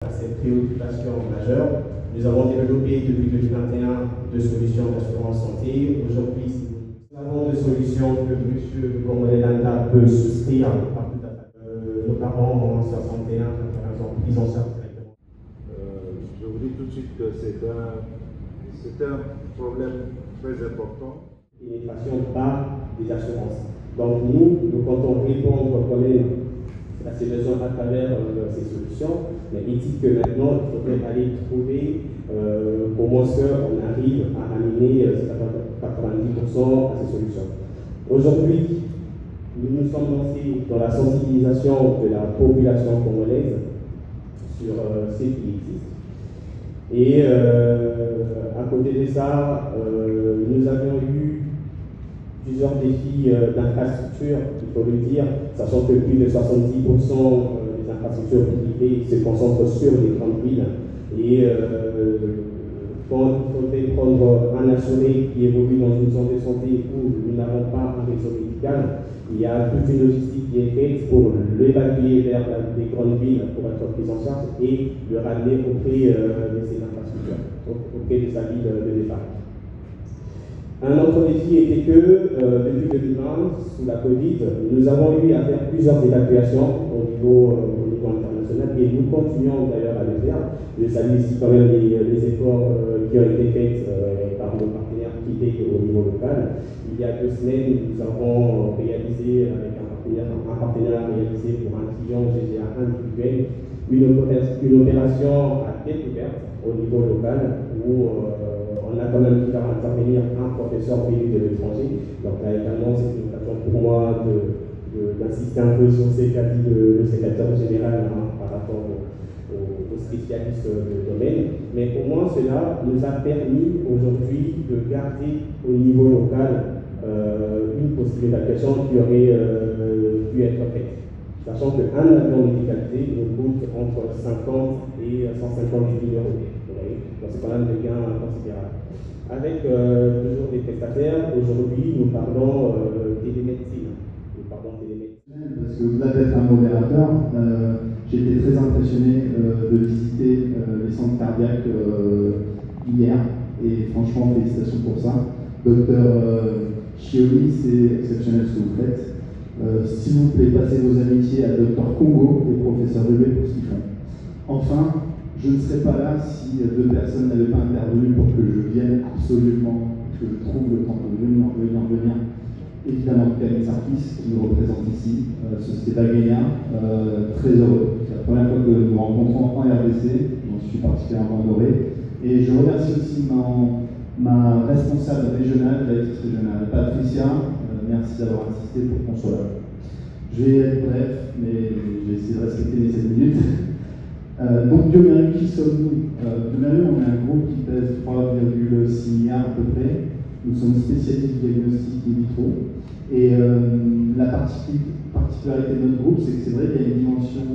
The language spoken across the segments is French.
Cette préoccupation majeure, nous avons développé depuis 2021 deux solutions d'assurance santé. Aujourd'hui, nous avons deux solutions que M. Gomolelanda peut souscrire à tout à fait. Nos parents ont 61, 80 ans, ils en sortent directement. Je vous dis tout de suite que c'est un problème très important. Pénétration par des assurances. Donc nous comptons répondre quand même à ces besoins à travers ces solutions, mais il dit que maintenant, il faudrait aller trouver comment est-ce qu'on arrive à amener 90% à ces solutions. Aujourd'hui, nous nous sommes lancés dans la sensibilisation de la population congolaise sur ce qui existe. Et à côté de ça, nous avions eu plusieurs défis d'infrastructure, il faut le dire, sachant que plus de 70% des infrastructures privées se concentrent sur les grandes villes. Et quand il faudrait prendre un assuré qui évolue dans une zone de santé où nous n'avons pas un réseau médical, il y a toute une logistique qui est faite pour l'évacuer vers les grandes villes pour être pris en charge et le ramener auprès de ces infrastructures, auprès de sa ville de départ. Un autre défi était que, depuis 2020, sous la Covid, nous avons eu à faire plusieurs évacuations au niveau international et nous continuons d'ailleurs à le faire. Je salue ici quand même les efforts qui ont été faits par nos partenaires qui étaient au niveau local. Il y a 2 semaines, nous avons réalisé avec un partenaire réalisé pour un client GGA individuel une opération à découverte au niveau local où on a quand même pu faire intervenir un professeur venu de l'étranger. Donc là également, c'est une occasion pour moi d'insister un peu sur ce qu'a dit le secrétaire général par rapport aux spécialistes du domaine. Mais pour moi, cela nous a permis aujourd'hui de garder au niveau local une possible évacuation qui aurait pu être faite. Sachant qu'un avion médicalisé nous coûte entre 50 et 150 000 euros. Donc c'est quand même des gains considérables. Avec toujours des prestataires, aujourd'hui nous parlons télémédecine. Parce qu'au-delà d'être un modérateur, j'ai été très impressionné de visiter les centres cardiaques hier, et franchement félicitations pour ça. Docteur Chioli, c'est exceptionnel ce que vous faites. S'il vous plaît, passez vos amitiés à Docteur Congo et Professeur Levé pour ce qu'ils font. Enfin, je ne serais pas là si 2 personnes n'avaient pas intervenu pour que je vienne absolument, que je trouve le temps de venir. Évidemment, Camille Sarkis, qui nous représente ici, Société Baghénia, très heureux. C'est la première fois que nous nous rencontrons en RDC, j'en suis particulièrement honoré. Et je remercie aussi ma responsable régionale, directrice régionale, Patricia, merci d'avoir insisté pour qu'on soit là. Je vais être bref, mais j'ai essayé de respecter les 7 minutes. Donc Biomérieux, qui sommes-nous? Biomérieux, on est un groupe qui pèse 3,6 milliards à peu près. Nous sommes spécialistes du diagnostic in vitro. Et la particularité de notre groupe, c'est que c'est vrai qu'il y a une dimension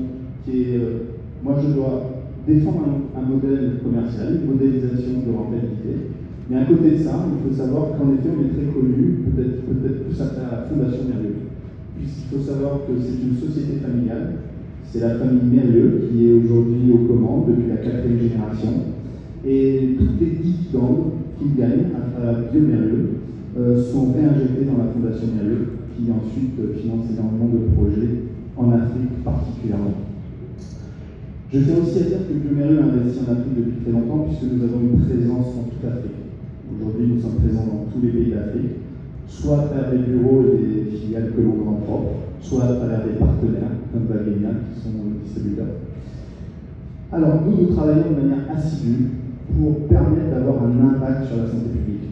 qui est... moi, je dois défendre un modèle commercial, une modélisation de rentabilité. Mais à côté de ça, il faut savoir qu'en effet, on est très connu, peut-être plus à travers la Fondation Mérieux. Puisqu'il faut savoir que c'est une société familiale. C'est la famille Mérieux qui est aujourd'hui aux commandes depuis la 4e génération. Et toutes les dividendes qu'ils gagnent à travers Biomérieux sont réinjectés dans la Fondation Mérieux, qui ensuite finance énormément de projets en Afrique particulièrement. Je tiens aussi à dire que Biomérieux a investi en Afrique depuis très longtemps, puisque nous avons une présence en toute l'Afrique. Aujourd'hui, nous sommes présents dans tous les pays d'Afrique, soit à travers des bureaux et des filiales que l'on a en propre, soit à travers des partenaires comme Baghénia, qui sont nos distributeurs. Alors, nous travaillons de manière assidue pour permettre d'avoir un impact sur la santé publique.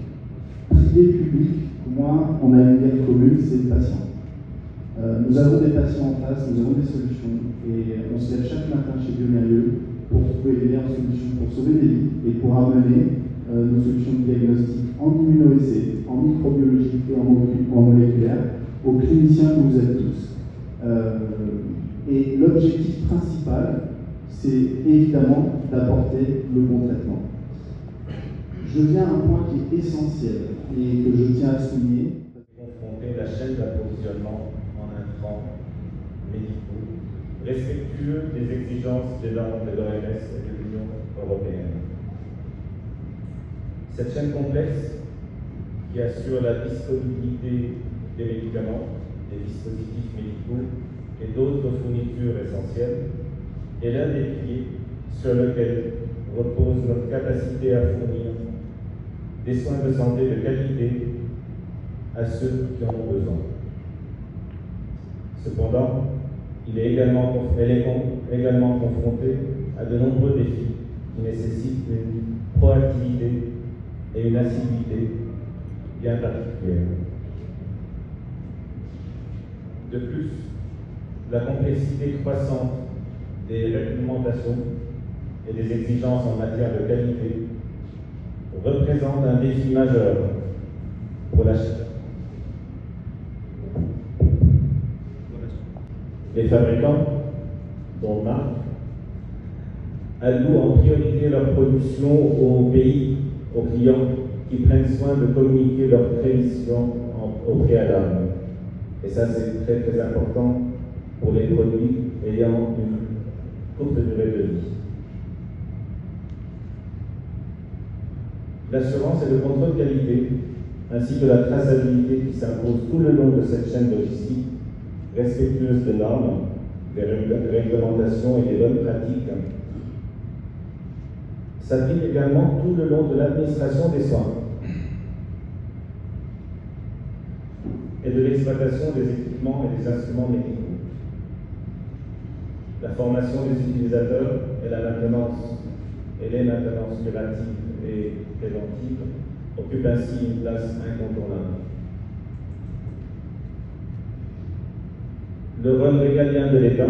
Privé, public, pour moi, on a une ligne commune, c'est le patient. Nous avons des patients en face, nous avons des solutions, et on se lève chaque matin chez Biomérieux pour trouver les meilleures solutions pour sauver des vies et pour amener nos solutions de diagnostic en immunoessai, en microbiologie et en moléculaire aux cliniciens que vous êtes tous. Et l'objectif principal, c'est évidemment d'apporter le bon traitement. Je viens à un point qui est essentiel et que je tiens à souligner. Confronter la chaîne d'approvisionnement en intrants médicaux respectueux des exigences des normes de l'OMS et de l'Union européenne. Cette chaîne complexe qui assure la disponibilité des médicaments, des dispositifs médicaux et d'autres fournitures essentielles est l'un des piliers sur lequel repose notre capacité à fournir des soins de santé de qualité à ceux qui en ont besoin. Cependant, elle est également confrontée à de nombreux défis qui nécessitent une proactivité et une assiduité bien particulières. De plus, la complexité croissante des réglementations et des exigences en matière de qualité représente un défi majeur pour la chaîne. Les fabricants, dont marque, allouent en priorité leur production aux pays, aux clients, qui prennent soin de communiquer leurs prévisions au préalable. Et ça, c'est très très important pour les produits ayant une courte durée de vie. L'assurance et le contrôle qualité, ainsi que la traçabilité qui s'impose tout le long de cette chaîne logistique, respectueuse des normes, des réglementations et des bonnes pratiques, s'applique également tout le long de l'administration des soins et de l'exploitation des équipements et des instruments médicaux. La formation des utilisateurs et les maintenances curatives et préventives occupent ainsi une place incontournable. Le rôle régalien de l'État,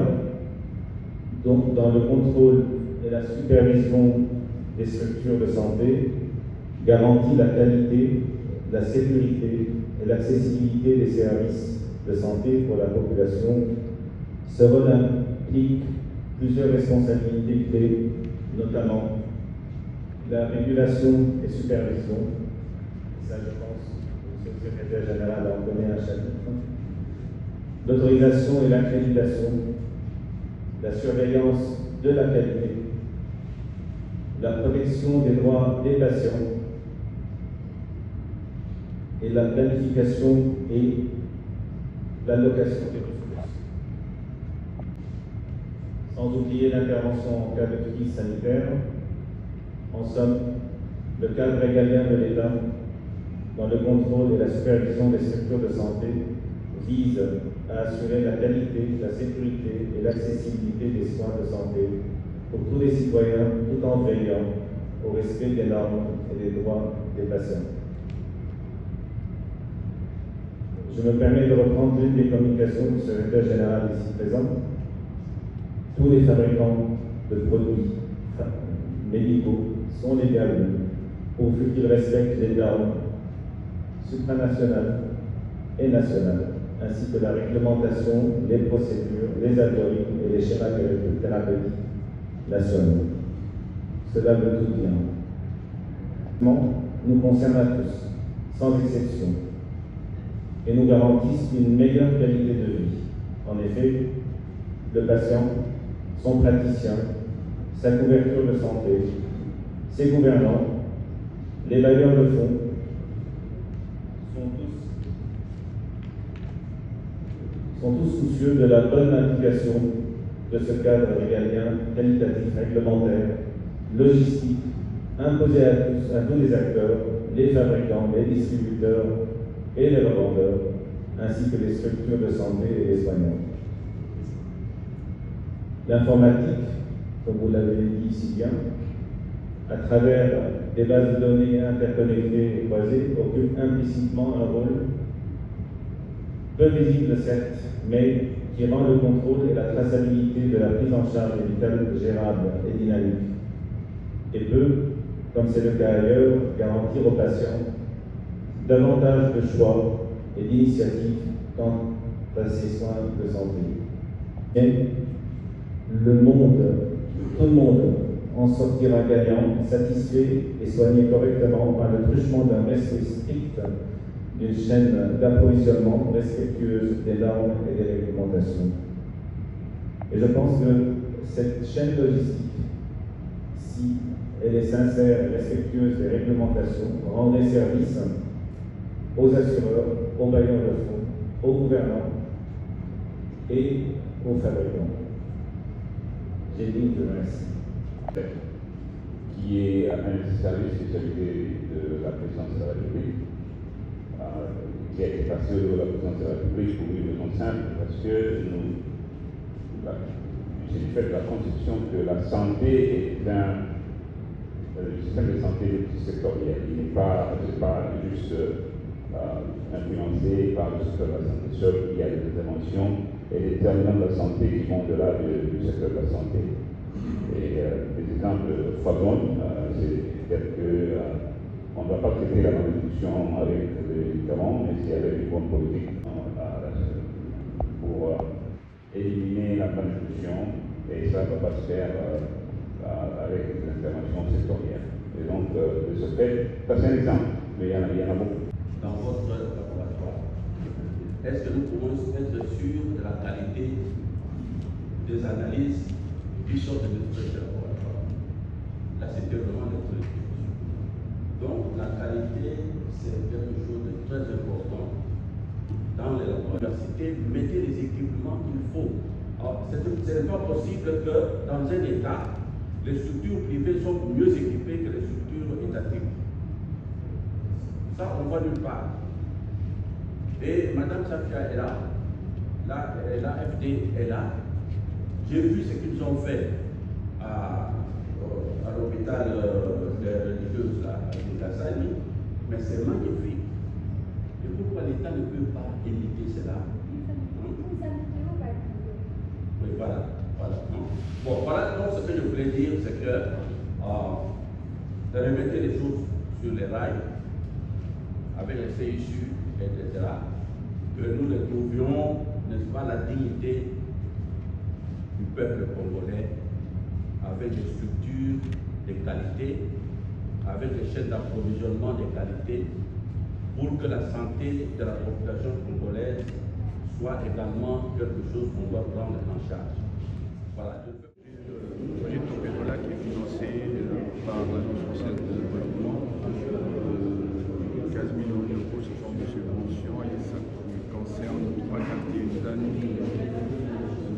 donc dans le contrôle et la supervision des structures de santé, garantit la qualité, la sécurité et l'accessibilité des services de santé pour la population. Ce rôle implique plusieurs responsabilités clés, notamment la régulation et supervision, ça je pense que le secrétaire général en connaît un chapitre, l'autorisation et l'accréditation, la surveillance de la qualité, la protection des droits des patients et la planification et l'allocation des ressources. Sans oublier l'intervention en cas de crise sanitaire. En somme, le cadre régalien de l'État dans le contrôle et la supervision des structures de santé vise à assurer la qualité, la sécurité et l'accessibilité des soins de santé pour tous les citoyens, tout en veillant au respect des normes et des droits des patients. Je me permets de reprendre l'une des communications du secrétaire général ici présent. Tous les fabricants de produits médicaux sont les bienvenus, pourvu qu'ils respectent les normes supranationales et nationales, ainsi que la réglementation, les procédures, les algorithmes et les schémas thérapeutiques nationaux. Cela veut tout dire. Nous concerne à tous, sans exception, et nous garantissent une meilleure qualité de vie. En effet, le patient, son praticien, sa couverture de santé, ses gouvernants, les bailleurs de fonds sont tous soucieux de la bonne application de ce cadre régalien, qualitatif, réglementaire, logistique, imposé à tous les acteurs, les fabricants, les distributeurs et les revendeurs, ainsi que les structures de santé et les soignants. L'informatique, comme vous l'avez dit si bien, à travers des bases de données interconnectées et croisées, occupe implicitement un rôle peu visible certes, mais qui rend le contrôle et la traçabilité de la prise en charge médicale gérable et dynamique, et peut, comme c'est le cas ailleurs, garantir aux patients davantage de choix et d'initiatives quant à ces soins de santé. Mais tout le monde en sortira gagnant, satisfait et soigné correctement par le truchement d'un respect strict d'une chaîne d'approvisionnement respectueuse des normes et des réglementations. Et je pense que cette chaîne logistique, si elle est sincère et respectueuse des réglementations, rendrait service aux assureurs, aux bailleurs de fonds, aux gouvernants et aux fabricants. J'ai dit que merci. Qui est un service spécialisé de la présidence de la République, qui a été passé au niveau de la présidence de la République pour une raison simple, parce que c'est du fait de la conception que la santé est le système de santé sectoriel. Il n'est pas juste influencé par le secteur de la santé seul. Il y a des interventions et des déterminants de la santé qui vont au-delà du secteur de la santé. Et des exemples flagrants, c'est qu'on ne doit pas traiter la malnutrition avec des médicaments, mais c'est avec une bonne politique pour éliminer la malnutrition, et ça ne va pas se faire avec des interventions sectorielles. Et donc, de ce fait, ça c'est un exemple, mais il y en a beaucoup. Dans votre laboratoire, est-ce que nous pouvons être sûrs de la qualité des analyses qui sortent de notre laboratoire? Là, c'était vraiment notre question. Donc, la qualité, c'est quelque chose de très important dans les laboratoires. Mettez les équipements qu'il faut. Ce n'est pas possible que dans un État, les structures privées sont mieux équipées que les structures étatiques. Ça, on voit nulle part. Et Mme Safia est là, l'AFD est là. J'ai vu ce qu'ils ont fait à l'hôpital des religieuses, là, à Gassani, mais c'est magnifique. Et pourquoi l'État ne peut pas imiter cela? Oui, voilà. Bon, voilà, donc ce que je voulais dire, c'est que de remettre les choses sur les rails, avec les CISU, etc., que nous les trouvions, n'est-ce pas, la dignité du peuple congolais, avec des structures de qualité, avec des chaînes d'approvisionnement de qualité, pour que la santé de la population congolaise soit également quelque chose qu'on doit prendre en charge. Voilà. Le projet de Topérola qui est financé par l'Agence française de développement, 15 millions d'euros sous forme de subvention, et ça concerne 3 quartiers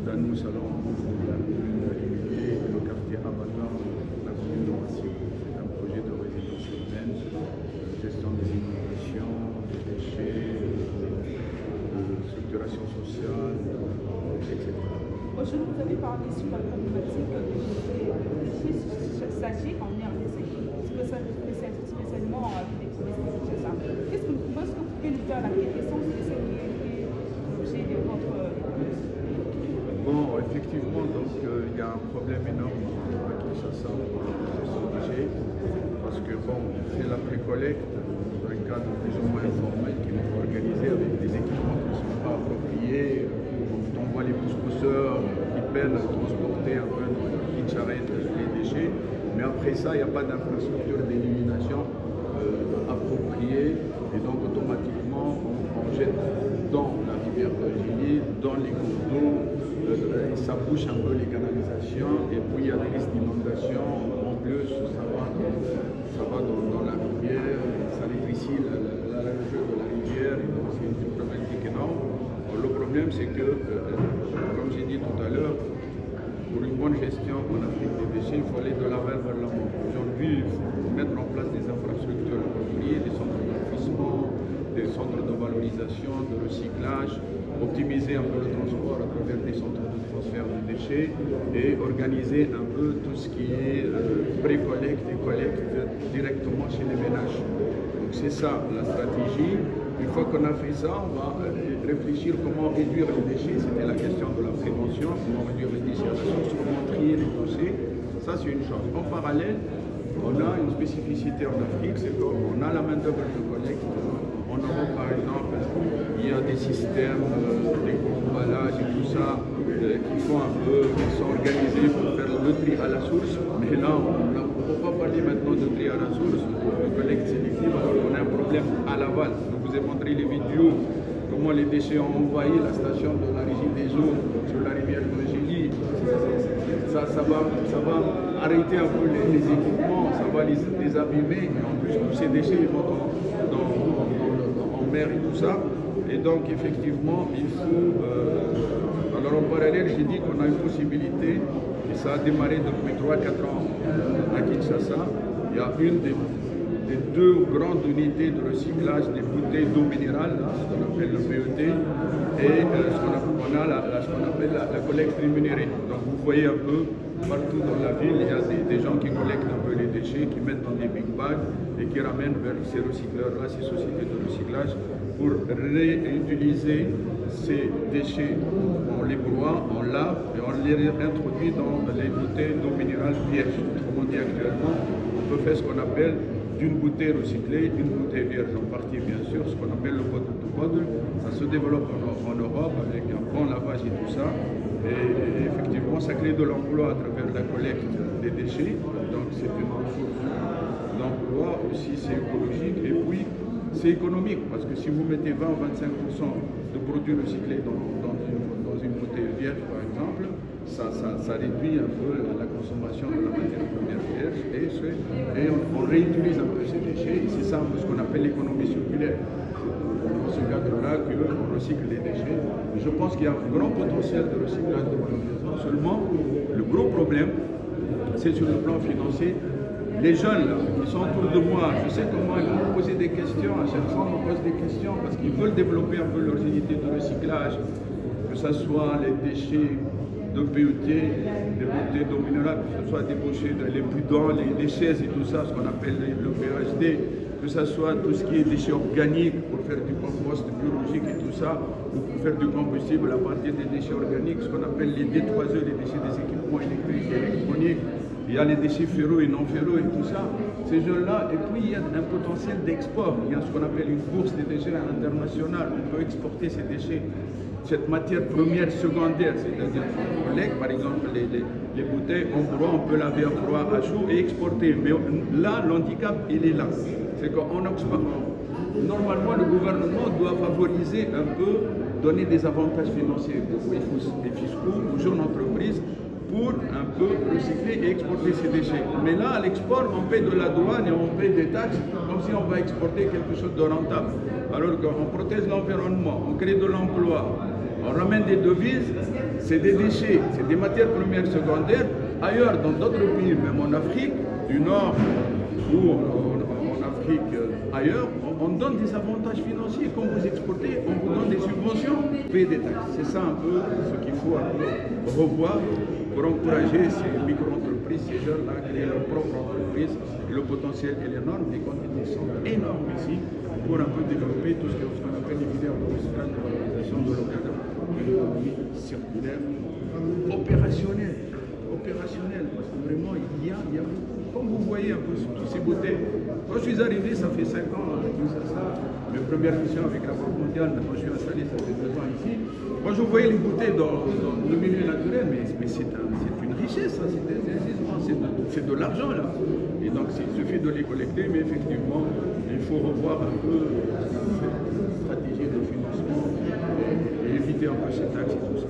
Danou, Salombo, la commune Limité, et le quartier Abana, la commune de Massy. C'est un projet de résidence urbaine, gestion des inondations, des déchets, structuration sociale, etc. Aujourd'hui, vous avez parlé sur la problématique des déchets sachets en RDC, spécialement des déchets ça. Est-ce que vous pouvez nous faire la question de ce qui est l'objet de votre Bon, effectivement, donc il y a un problème énorme à Kinshasa pour ces déchets, parce que bon, on fait la précollecte dans un cadre plus ou moins informel qui est organisé avec des équipements qui ne sont pas appropriés. On voit les pousseurs qui peinent à transporter un peu dans une charrette les déchets, mais après ça, il n'y a pas d'infrastructure d'élimination appropriée, et donc automatiquement on jette dans la rivière d'Algérie, dans les cours d'eau, ça bouche un peu les canalisations, et puis il y a des risques d'inondation. En plus, ça va dans la rivière, ça rétrécit la largeur de la rivière, et donc c'est une problématique énorme. Le problème, c'est que, comme j'ai dit tout à l'heure, pour une bonne gestion en Afrique des déchets, il faut aller de l'avant vers l'avant. Aujourd'hui, il faut mettre en place des infrastructures appropriées, des centres d'enfouissement, des centres de valorisation, de recyclage, optimiser un peu le transport à travers des centres de transfert de déchets et organiser un peu tout ce qui est pré-collecte et collecte directement chez les ménages. Donc c'est ça la stratégie. Une fois qu'on a fait ça, on va réfléchir comment réduire les déchets. C'était la question de la prévention, comment réduire les déchets à la source, comment trier les dossiers. Ça, c'est une chose. En parallèle, on a une spécificité en Afrique, c'est qu'on a la main-d'œuvre de collecte. En Europe, par exemple, il y a des systèmes, des emballages et tout ça, qui sont organisés pour faire le tri à la source. Mais là, on ne peut pas parler maintenant de tri à la source, de collecte sélective, alors qu'on a un problème à l'aval. Je vous ai montré les vidéos comment les déchets ont envahi la station de la régie des eaux sur la rivière de Gélie. Ça va arrêter un peu les équipements, ça va les abîmer, et en plus tous ces déchets vont en mer et tout ça. Et donc effectivement, il faut... alors en parallèle, j'ai dit qu'on a une possibilité, et ça a démarré depuis 3-4 ans à Kinshasa. Il y a une des deux grandes unités de recyclage des bouteilles d'eau minérale, là, ce qu'on appelle le PET, et on a ce qu'on appelle la collecte rémunérée. Donc vous voyez un peu, partout dans la ville, il y a des gens qui collectent un peu les déchets, qui mettent dans des big bags et qui ramènent vers ces recycleurs-là, ces sociétés de recyclage, pour réutiliser ces déchets. On les broie, on lave et on les introduit dans les bouteilles d'eau minérale vierge. Autrement dit, actuellement, on peut faire ce qu'on appelle d'une bouteille recyclée, une bouteille vierge en partie bien sûr, ce qu'on appelle le bottle to bottle. Ça se développe en Europe avec un bon lavage et tout ça. Et effectivement, ça crée de l'emploi à travers la collecte des déchets. Donc c'est une source d'emploi, aussi c'est écologique et puis c'est économique parce que si vous mettez 20 ou 25% de produits recyclés dans une bouteille vierge par exemple, ça réduit un peu la consommation de la matière première vierge et on réutilise un peu ces déchets. C'est ça un peu ce qu'on appelle l'économie circulaire. Dans ce cadre-là qu'on recycle les déchets. Je pense qu'il y a un grand potentiel de recyclage de l'environnement. Seulement, le gros problème, c'est sur le plan financier. Les jeunes là, qui sont autour de moi, je sais comment ils vont me poser des questions. À chaque fois, on me pose des questions parce qu'ils veulent développer un peu leurs unités de recyclage, que ce soit les déchets de PET, des bouteilles d'eau minérale, que ce soit des déchets, les bidons, les chaises et tout ça, ce qu'on appelle le PHD, que ce soit tout ce qui est déchets organiques pour faire du compost biologique et tout ça, ou pour faire du combustible à partir des déchets organiques, ce qu'on appelle les détroiseurs, les déchets des équipements électriques et électroniques. Il y a les déchets ferreux et non ferreux et tout ça. Ces jeunes-là, et puis il y a un potentiel d'export. Il y a ce qu'on appelle une bourse des déchets à l'international. On peut exporter ces déchets, cette matière première secondaire, c'est-à-dire qu'on collecte par exemple les bouteilles, on peut laver à froid, à chaud et exporter. Mais là, l'handicap, il est là. C'est qu'on exporte. Normalement, le gouvernement doit favoriser un peu, donner des avantages financiers et fiscaux aux jeunes entreprises pour un peu recycler et exporter ces déchets. Mais là, à l'export, on paie de la douane et on paie des taxes comme si on va exporter quelque chose de rentable. Alors qu'on protège l'environnement, on crée de l'emploi, on ramène des devises, c'est des déchets, c'est des matières premières secondaires. Ailleurs, dans d'autres pays, même en Afrique du Nord ou en Afrique ailleurs, on donne des avantages financiers. Quand vous exportez, on vous donne des subventions, payer des taxes. C'est ça un peu ce qu'il faut revoir pour encourager ces micro-entreprises, ces jeunes-là, à créer leur propre entreprise. Et le potentiel est énorme, les quantités sont énormes ici, pour un peu développer tout ce qu'on appelle les filières de recyclage, de valorisation de l'économie circulaire, opérationnelle, parce que vraiment, il y a beaucoup. Comme vous voyez un peu tous ces bouteilles. Quand je suis arrivé, ça fait 5 ans, mes premières missions avec la Banque mondiale, maintenant je suis installé, ça fait 2 ans ici. Quand je voyais les bouteilles dans le milieu naturel, mais c'est une richesse, c'est de l'argent là. Et donc il suffit de les collecter, mais effectivement, il faut revoir un peu cette stratégie de financement et éviter un peu ces taxes et tout ça.